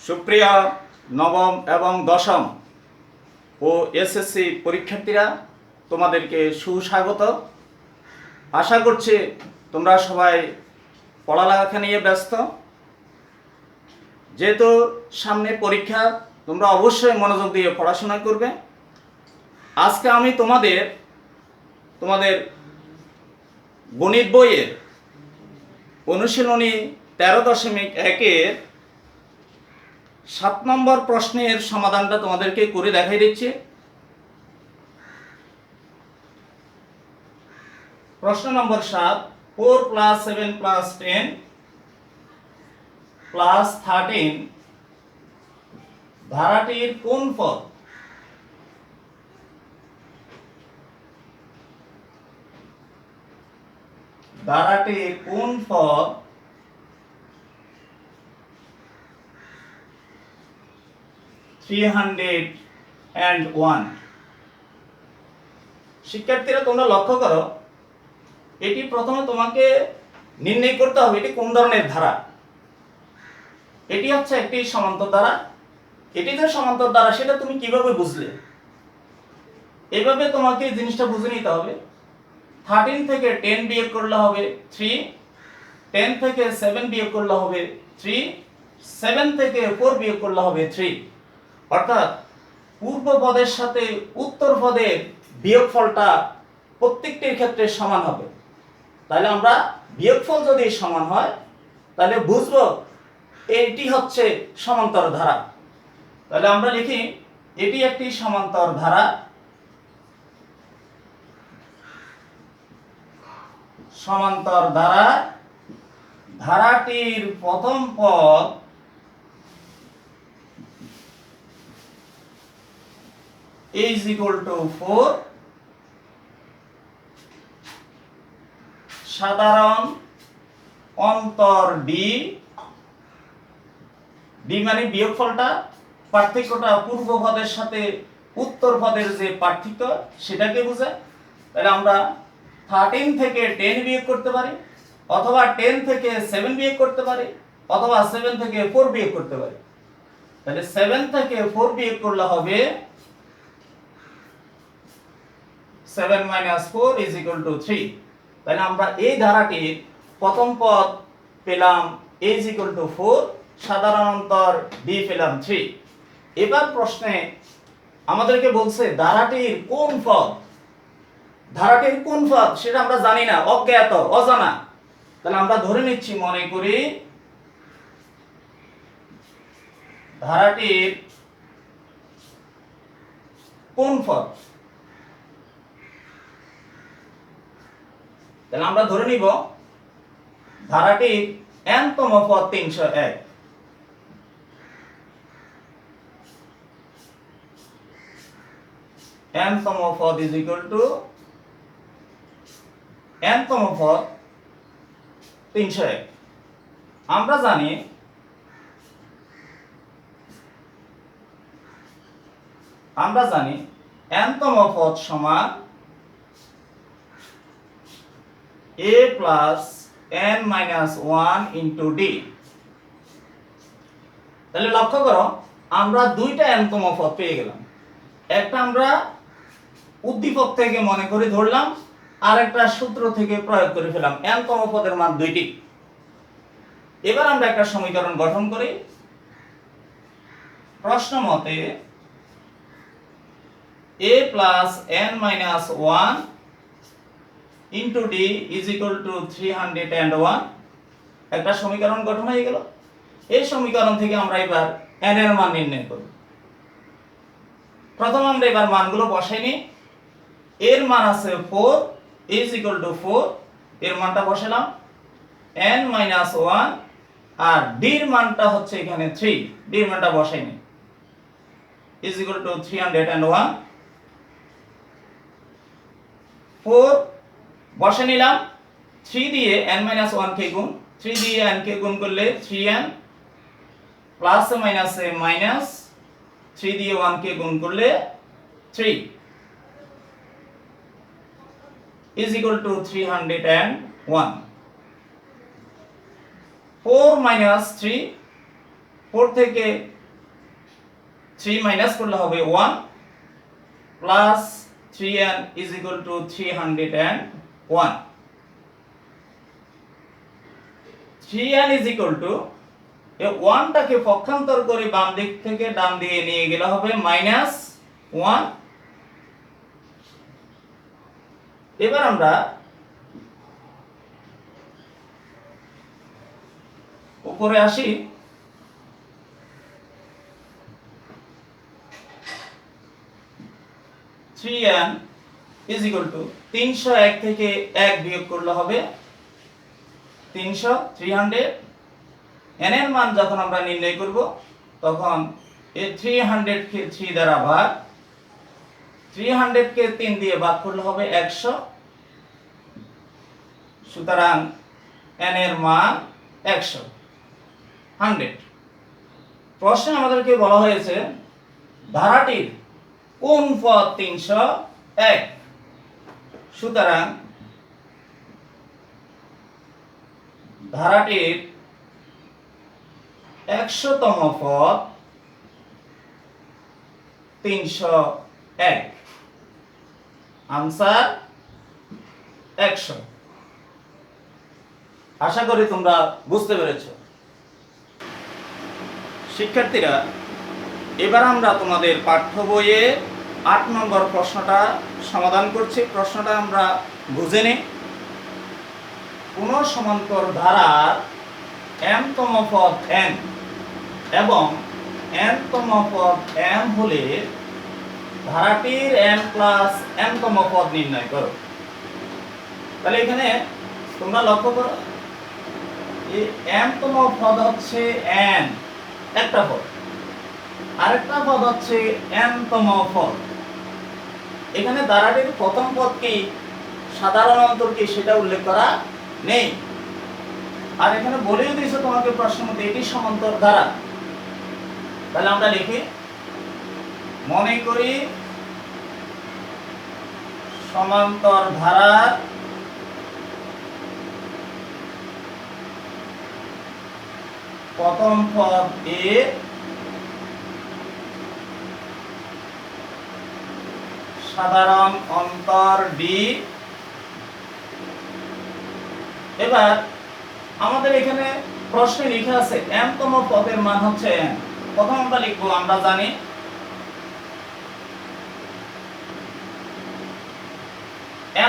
সুপ্রিয় নবম এবং দশম ও এসএসসি পরীক্ষার্থীরা, তোমাদেরকে সুস্বাগত। আশা করছি তোমরা সবাই পড়ালেখা নিয়ে ব্যস্ত। যেহেতু সামনে পরীক্ষা, তোমরা অবশ্যই মনোযোগ দিয়ে পড়াশোনা করবে। আজকে আমি তোমাদের গণিত বইয়ের অনুশীলনী 13.1-এর 7 নম্বর প্রশ্নের সমাধানটা তোমাদেরকে করে দেখাই দিচ্ছি। প্রশ্ন নম্বর 7, 4 + 7 + 10 + 13 ধারাটির কোন পদ? ধারাটির কোন পদ 301? শিক্ষার্থীরা, তোমরা লক্ষ্য করো, এটি প্রথমে তোমাকে নির্ণয় করতে হবে এটি কোন ধরনের ধারা। এটি হচ্ছে একটি সমান্তর ধারা। এটি যে সমান্তর ধারা সেটা তুমি কিভাবে বুঝলে? এভাবে তোমাকে জিনিসটা বুঝে নিতে হবে। 13 থেকে 10 বিয়োগ করলে হবে 3, 10 থেকে 7 বিয়োগ করলে হবে 3, 7 থেকে 4 বিয়োগ করলে হবে 3। অর্থাৎ পূর্ব পদের সাথে উত্তর পদের বিয়োগফলটা প্রত্যেকটির ক্ষেত্রে সমান হবে। তাহলে আমরা বিয়োগফল যদি সমান হয় তাহলে বুঝবো এটি হচ্ছে সমান্তর ধারা। তাহলে আমরা লিখি এটি একটি সমান্তর ধারা। সমান্তর ধারা, ধারাটির প্রথম পদ is equal to 4, সাধারণ অন্তর ডি। ডি মানে বিয়োগফলটা, পার্থক্যটা পূর্ব পদের সাথে উত্তর পদের যে পার্থক্য সেটাকে বোঝায়। তাহলে আমরা 13 থেকে 10 বিয়োগ করতে পারি, অথবা 10 থেকে 7 বিয়োগ করতে পারি, অথবা 7 থেকে 4 বিয়োগ করতে পারি। তাহলে 7 থেকে 4 বিয়োগ করলে হবে 7 - 4 = 3। তাহলে আমরা এই ধারাটির প্রথম পদ পেলাম a = 4, সাধারণ অন্তর b পেলাম 3। এবার প্রশ্নে আমাদেরকে বলছে ধারাটির কোন পদ। ধারাটির কোন পদ সেটা আমরা জানি না, অজ্ঞাত, অজানা। তাহলে আমরা ধরে নিচ্ছি, মনে করি ধারাটির কোন পদ। তাহলে আমরা ধরে নিব ধারাটির n তম পদ 301। n-তম পদ = n-তম পদ 301। আমরা জানি n-তম পদ সমান a + n-1 * d। তাহলে লক্ষ্য করো, আমরা দুইটা n-তম পদ পেয়ে গেলাম। একটা আমরা উদ্দীপক থেকে মনে করে ধরলাম, আর একটা সূত্র থেকে প্রয়োগ করে ফেলাম। n-তম পদের মান দুইটি। এবার আমরা একটা সমীকরণ গঠন করি। প্রশ্ন মতে a + n-1 * d = 301। একটা সমীকরণ গঠন হয়ে গেল। এই সমীকরণ থেকে আমরা এবার n এর মান নির্ণয় করব। প্রথমে আমরা এবার মানগুলো বসাই নিই। এর মান আছে 4, a = 4, এর মানটা বসালাম। n-1 আর d এর মানটা হচ্ছে এখানে 3, d এর মানটা বসাই নিই, = 301। 4 বসে নিলাম, 3 দিয়ে n-1 কে গুণ, 3 দিয়ে n কে গুণ করলে 3n, প্লাসে মাইনাসে মাইনাস, 3 দিয়ে 1 কে গুণ করলে 3 = 301। 4 - 3 4 থেকে 3 মাইনাস করলে হবে 1 plus 3n is equal to 301। 3n is equal to এই 1টাকে পক্ষান্তর করে বাম দিক থেকে ডান দিকে নিয়ে গেলে হবে -1। এবার আমরা উপরে আসি। 3n ইজ ইকুয়াল টু 301 থেকে 1 বিয়োগ করলে হবে 300 n এর মান যখন আমরা নির্ণয় করব তখন এই 300 কে 3 দ্বারা ভাগ, 300 কে 3 দিয়ে ভাগ করলে হবে 100। সুতরাং n এর মান 100। প্রশ্নে আমাদেরকে বলা হয়েছে ধারাটির কোন পদ 301। সুতরাং ধারাটির 100তম পদ 301। আনসার 100। আশা করি তোমরা বুঝতে পেরেছো। শিক্ষার্থীরা, এবার আমরা তোমাদের পাঠ্য বইয়ে 8 নম্বর প্রশ্নটা সমাধান করছি। প্রশ্নটা আমরা বুঝে নিই। কোন সমান্তর ধারার m-তম পদ n এবং n-তম পদ m হলে ধারাটির m প্লাস n-তম পদ নির্ণয় করো। তাহলে এখানে তোমরা লক্ষ্য করো, এই m-তম পদ হচ্ছে n একটা পদ, আরেকটা পদ হচ্ছে n-তম পদ। এখানে ধারাটির প্রথম পদ কি, সাধারণ অন্তর কি সেটা উল্লেখ করা নেই। আর এখানে বলেই দিয়েছে তোমাকে প্রশ্ন মতে এটি সমান্তর ধারা। তাহলে আমরা লিখি, মনে করি সমান্তর ধারার প্রথম পদ a, সাধারণ অন্তর d। এবার আমাদের এখানে প্রশ্নে লেখা আছে m-তম পদের মান হচ্ছে n। প্রথম আমরা লিখবো, আমরা জানি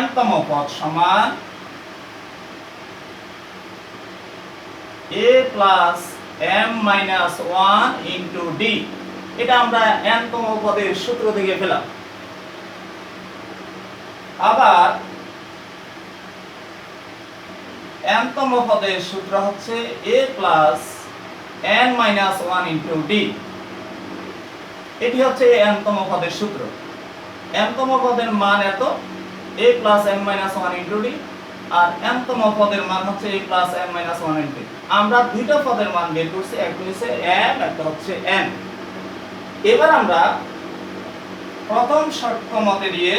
m-তম পদ সমান a plus m minus 1 into d। এটা আমরা n-তম পদের সূত্র থেকে পেলাম। আবার n-তম পদের সূত্র হচ্ছে a plus n minus 1 into d। এটি হচ্ছে n-তম পদের সূত্র। m-তম পদের মান এত, a plus m minus 1 into d, আর n-তম পদের মান হচ্ছে a plus m minus 1 into d। আমরা দুইটা পদের মান বের করছি, একটা হচ্ছে m, একটা হচ্ছে n। এবার আমরা প্রথম শর্ত মতে দিয়ে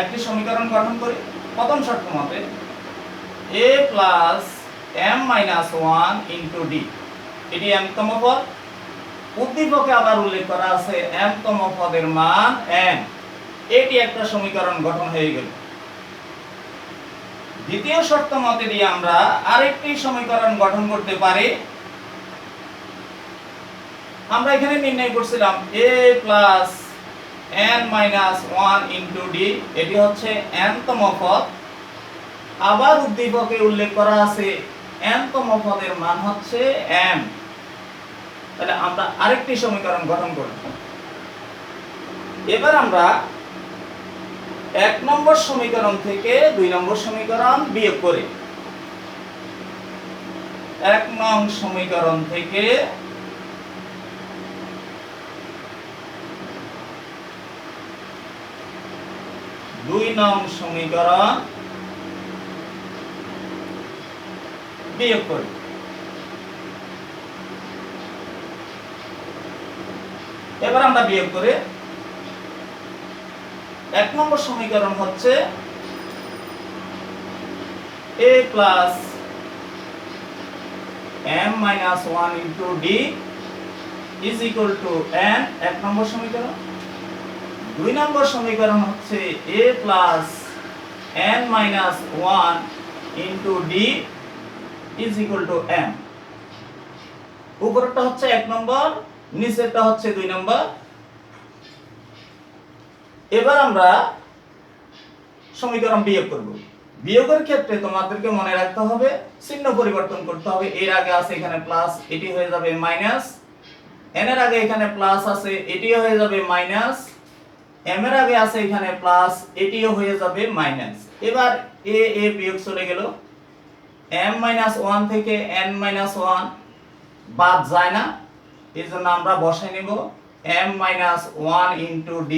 একটি সমীকরণ গঠন করি। প্রথম শর্ত মতে a plus m minus 1 into d, এটি m-তম পদ। উদ্দীপকে আবার উল্লেখ করা আছে m-তম পদের মান n। এটি একটা সমীকরণ গঠন হয়ে গেল। দ্বিতীয় শর্ত মতে দিয়ে আমরা আরেকটি সমীকরণ গঠন করতে পারি। আমরা এখানে নির্ণয় করছিলাম a plus n minus 1 into d, এটি হচ্ছে n-তম পদ। আবার উদ্দীপকে উল্লেখ করা আছে n-তম পদের মান হচ্ছে m। তাহলে আমরা আরেকটি সমীকরণ গঠন করব। এবার আমরা 1 নম্বর সমীকরণ থেকে 2 নম্বর সমীকরণ বিয়োগ করি। 1 নং সমীকরণ থেকে 2 নং সমীকরণ বিয়োগ করি। এবার আমরা বিয়োগ করে 1 নম্বর সমীকরণ হচ্ছে a plus m minus 1 into d is equal to n, 1 নম্বর সমীকরণ। 2 নম্বর সমীকরণ হচ্ছে a plus n minus 1 into d is equal to m। উপরেরটা হচ্ছে 1 নম্বর, নিচেরটা হচ্ছে 2 নম্বর। এবার আমরা সমীকরণ বিয়োগ করব। বিয়োগের ক্ষেত্রে তোমাদেরকে মনে রাখতে হবে চিহ্ন পরিবর্তন করতে হবে। এর আগে আছে এখানে প্লাস, এটি হয়ে যাবে মাইনাস। n এর আগে এখানে প্লাস আছে, এটিও হয়ে যাবে মাইনাস। m এর আগে আছে এখানে প্লাস, এটিও হয়ে যাবে মাইনাস। এবার a বিয়োগ চলে গেল। m minus 1 থেকে n minus 1 বাদ যায় না, এজন্য আমরা বসাই নেব m minus 1 into d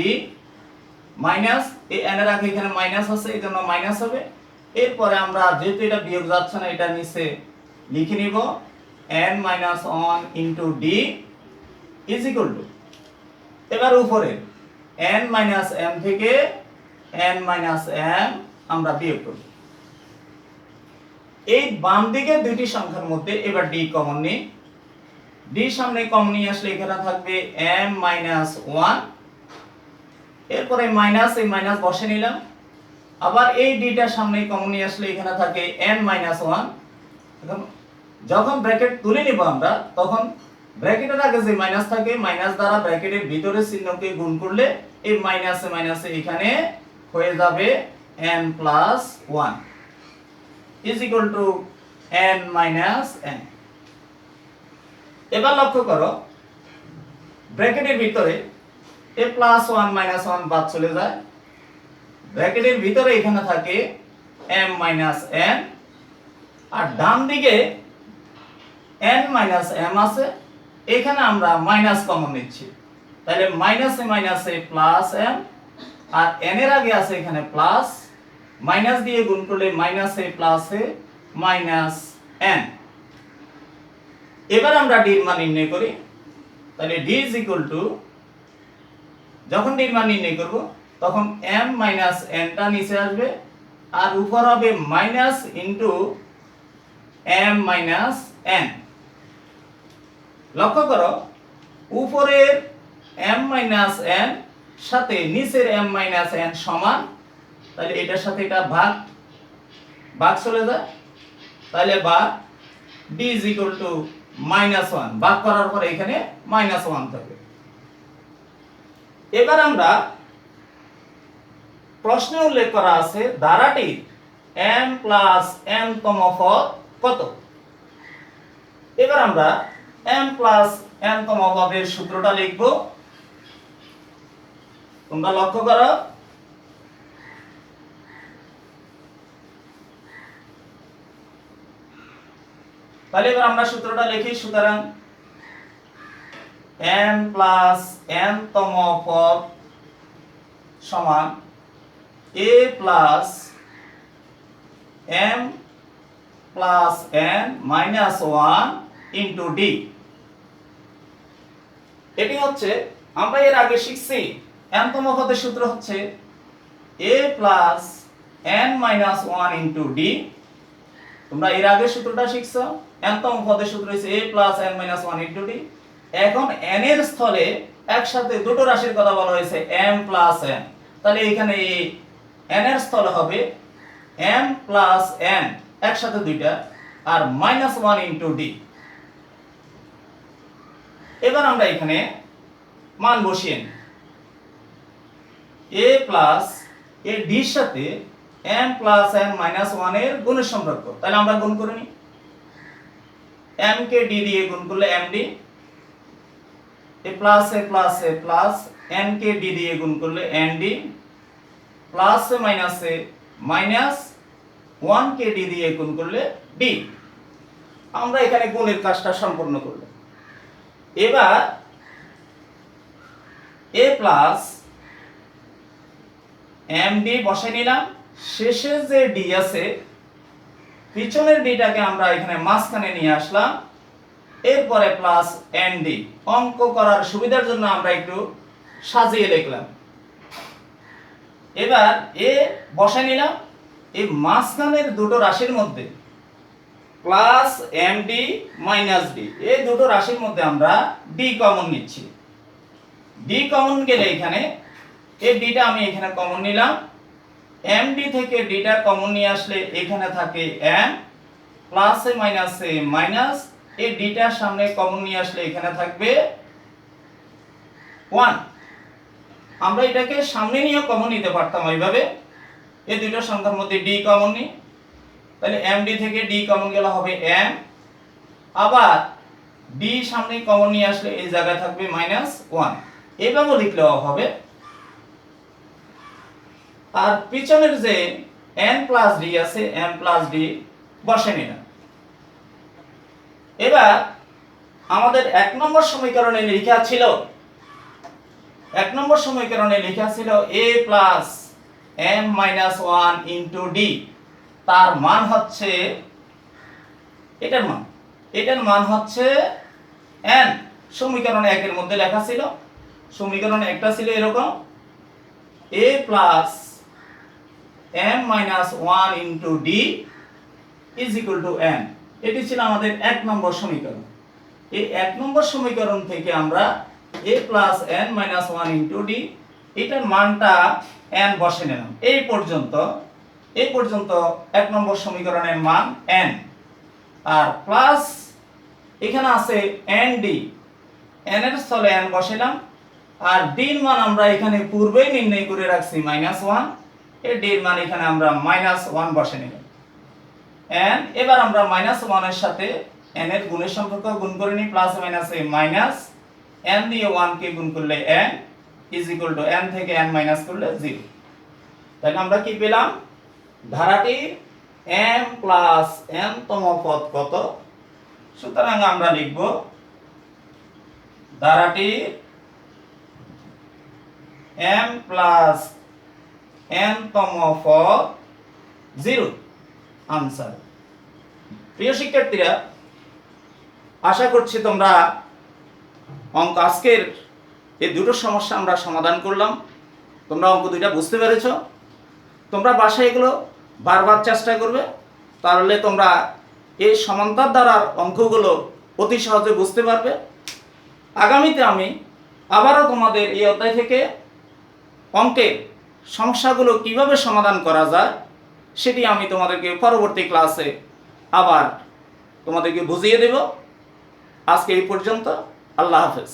minus, এই n এর আগে এখানে মাইনাস আছে, এজন্য মাইনাস হবে। এরপরে আমরা যেহেতু এটা বিয়োগ যাচ্ছে না, এটা নিচে লিখে নিব n minus 1 into d is equal to, এবার উপরে n minus m থেকে n minus m আমরা বিয়োগ করব। এই বাম দিকে দুইটি সংখ্যার মধ্যে এবার d কমন নিই। d সামনে কমন নিয়ে আসলে এখানে থাকবে m minus 1, এরপরে মাইনাস, এই মাইনাস বসে নিলাম। আবার এই d টা সামনে কমন নিয়ে আসলে এখানে থাকে n minus 1। এখন যখন ব্র্যাকেট তুলে নিব আমরা, তখন ব্র্যাকেটের আগে যে মাইনাস থাকে, মাইনাস দ্বারা ব্র্যাকেটের ভিতরে চিহ্নকে গুণ করলে এই মাইনাসে মাইনাসে এখানে হয়ে যাবে n plus 1 is equal to n minus n। এবার লক্ষ্য করো ব্র্যাকেটের ভিতরে a plus 1 minus 1 বাদ চলে যায়। ব্র্যাকেটের ভিতরে এখানে থাকে m minus n, আর ডান দিকে n minus m আছে, এখানে আমরা মাইনাস কমন নিচ্ছি। তাহলে মাইনাসে মাইনাসে প্লাস m, আর n এর আগে আছে এখানে প্লাস, মাইনাস দিয়ে গুণ করলে মাইনাসে প্লাসে মাইনাস n। এবার আমরা d এর মান নির্ণয় করি। তাহলে d is equal to, যখন d এর মান নির্ণয় করব তখন m minus n টা নিচে আসবে, আর উপর হবে minus into m minus n। লক্ষ্য করো উপরের m minus n সাথে নিচের m minus n সমান, তাহলে এটার সাথে এটা ভাগ ভাগ চলে যায়। তাহলে বা d is equal to -1, ভাগ করার পরে এখানে -1 থাকে। এবার আমরা প্রশ্নে উল্লেখ করা আছে ধারাটির m plus n তম পদ কত। এবার আমরা m plus n তম পদের সূত্রটা লিখব। তোমরা লক্ষ্য করো তাহলে এবার আমরা সূত্রটা লিখি। সুতরাং m plus n তম পদ সমান a plus m plus n minus 1 into d। এটি হচ্ছে আমরা এর আগে শিখছি n তম পদের সূত্র হচ্ছে a plus n minus 1 into d। তোমরা এর আগে সূত্রটা শিখছো, n তম পদের সূত্র হচ্ছে a plus n minus 1 into d। এখন n এর স্থলে একসাথে দুটো রাশির কথা বলা হয়েছে m plus n, তাহলে এখানে এই n এর স্থলে হবে m plus n একসাথে দুইটা, আর -1 into d। এবার আমরা এখানে মান বসিয়ে নিই। a plus a d এর সাথে m plus n minus 1 এর গুণের সম্পর্ক, তাহলে আমরা গুণ করে নিই। m কে d দিয়ে গুণ করলে md, a plus a plus a plus n K d দিয়ে গুণ করলে nd, প্লাস এ মাইনাস এ মাইনাস 1 কে d দিয়ে গুণ করলে d। আমরা এখানে গুণের কাজটা সম্পূর্ণ করলাম। এবার a plus md বসাই নিলাম। শেষে যে d আছে পিছনের d টাকে আমরা এখানে মাঝখানে নিয়ে আসলাম, এরপরে প্লাস nd। অঙ্ক করার সুবিধার জন্য আমরা একটু সাজিয়ে লিখলাম। এবার a বসাই নিলাম। এই মাঝখানের দুটো রাশির মধ্যে plus M D minus D, এই দুটো রাশির মধ্যে আমরা ডি কমন নিচ্ছি। ডি কমন গেলে এখানে এই ডিটা আমি এখানে কমন নিলাম, এম ডি থেকে ডিটা কমন নিয়ে আসলে এখানে থাকে এম প্লাস এ মাইনাস এ মাইনাস, এই ডিটার সামনে কমন নিয়ে আসলে এখানে থাকবে 1। আমরা এটাকে সামনে নিয়ে কমন নিতে পারতাম এইভাবে, এই দুটো সংখ্যার মধ্যে ডি কমন নিই, তাহলে এম ডি থেকে ডি কমন গেলে হবে এম, আবার ডি সামনে কমন নিয়ে আসলে এই জায়গায় থাকবে -1, এইভাবে লিখলেও হবে। আর পিছনের যে n প্লাস ডি আছে n প্লাস ডি বসে নিলাম। এবার আমাদের 1 নম্বর সমীকরণে লেখা ছিল, 1 নম্বর সমীকরণে লেখা ছিল a plus m minus 1 into D, তার মান হচ্ছে এটার মান হচ্ছে n। সমীকরণ 1 এর মধ্যে লেখা ছিল, সমীকরণ একটা ছিল এরকম a plus m minus 1 into D is equal to n। এটি ছিল আমাদের 1 নম্বর সমীকরণ। এই 1 নম্বর সমীকরণ থেকে আমরা a plus n minus 1 into D এটার মানটা n বসে নিলাম। এই পর্যন্ত 1 নম্বর সমীকরণের মান n, আর প্লাস এখানে আছে n d, n এর স্থলে n বসালাম, আর d এর মান আমরা এখানে পূর্বেই নির্ণয় করে রাখছি -1, এই d এর মান এখানে আমরা -1 বসে নিলাম n। এবার আমরা -1 এর সাথে n এর গুণের সম্পর্ক গুণ করে নিই, প্লাস মাইনাসে মাইনাস, n দিয়ে 1 কে গুণ করলে n is equal to n থেকে n মাইনাস করলে 0। তাহলে আমরা কি পেলাম, ধারাটি m প্লাস n তম পদ কত, সুতরাং আমরা লিখব ধারাটি m প্লাস n তম পদ 0 আনসার। প্রিয় শিক্ষার্থীরা, আশা করছি তোমরা আজকের এই দুটো সমস্যা আমরা সমাধান করলাম, তোমরা অঙ্ক দুইটা বুঝতে পেরেছো। তোমরা বাসায় এগুলো বারবার চেষ্টা করবে, তাহলে তোমরা এই সমান্তর দ্বারার অঙ্কগুলো অতি সহজে বুঝতে পারবে। আগামীতে আমি আবারও তোমাদের এই অধ্যায় থেকে অঙ্কের সমস্যাগুলো কিভাবে সমাধান করা যায় সেটি আমি তোমাদেরকে পরবর্তী ক্লাসে আবার তোমাদেরকে বুঝিয়ে দেব। আজকে এই পর্যন্ত, আল্লাহ হাফেজ।